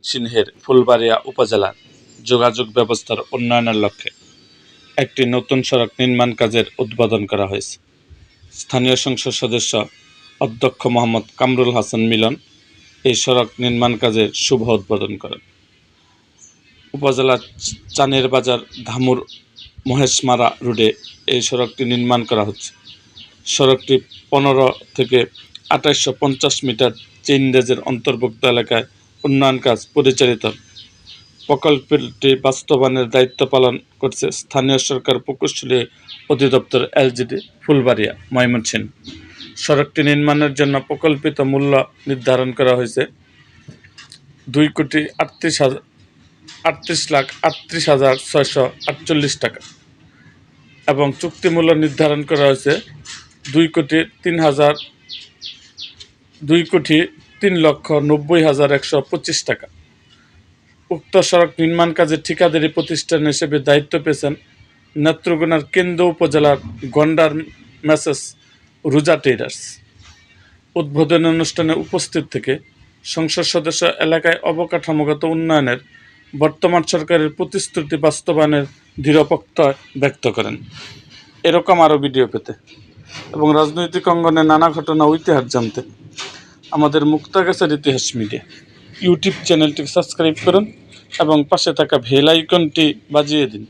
ময়মনসিংহের ফুলবাড়িয়া উপজেলার যোগাযোগ ব্যবস্থার উন্নয়নের লক্ষ্যে একটি নতুন সড়ক নির্মাণ কাজের উদ্বোধন করা হয়েছে। স্থানীয় সংসদ সদস্য অধ্যক্ষ মোহাম্মদ কামরুল হাসান মিলন এই সড়ক নির্মাণ কাজের শুভ উদ্বোধন করেন। উপজেলার চানের বাজার ধামুর মহেশমারা রোডে এই সড়কটি নির্মাণ করা হচ্ছে। সড়কটি 15 থেকে 2850 মিটার চেইন রেজের অন্তর্ভুক্ত এলাকায় উন্নয়ন কাজ পরিচালিত। প্রকল্পটি বাস্তবায়নের দায়িত্ব পালন করছে স্থানীয় সরকার প্রকৌশলী অধিদপ্তর LGD ফুলবাড়িয়া ময়মনসিংহ। সড়কটি নির্মাণের জন্য প্রকল্পিত মূল্য নির্ধারণ করা হয়েছে 2,38,38,648 টাকা এবং চুক্তি মূল্য নির্ধারণ করা হয়েছে 2,03,90,125 টাকা। উক্ত সড়ক নির্মাণ কাজে ঠিকাদারি প্রতিষ্ঠান হিসেবে দায়িত্ব পেয়েছেন নেত্রকোনার কেন্দ্র উপজেলার গন্ডার মেসেস রুজা ট্রেডার্স। উদ্বোধনী অনুষ্ঠানে উপস্থিত থেকে সংসদ সদস্য এলাকায় অবকাঠামোগত উন্নয়নের বর্তমান সরকারের প্রতিশ্রুতি বাস্তবায়নের দৃঢ় প্রত্যয় ব্যক্ত করেন। এরকম আরও ভিডিও পেতে এবং রাজনৈতিক অঙ্গনে নানা ঘটনা ও ইতিহাস জানতে আমাদের মুক্তাগাছার ইতিহাস মিডিয়া ইউটিউব চ্যানেলটি সাবস্ক্রাইব করুন এবং পাশে থাকা বেল আইকনটি বাজিয়ে দিন।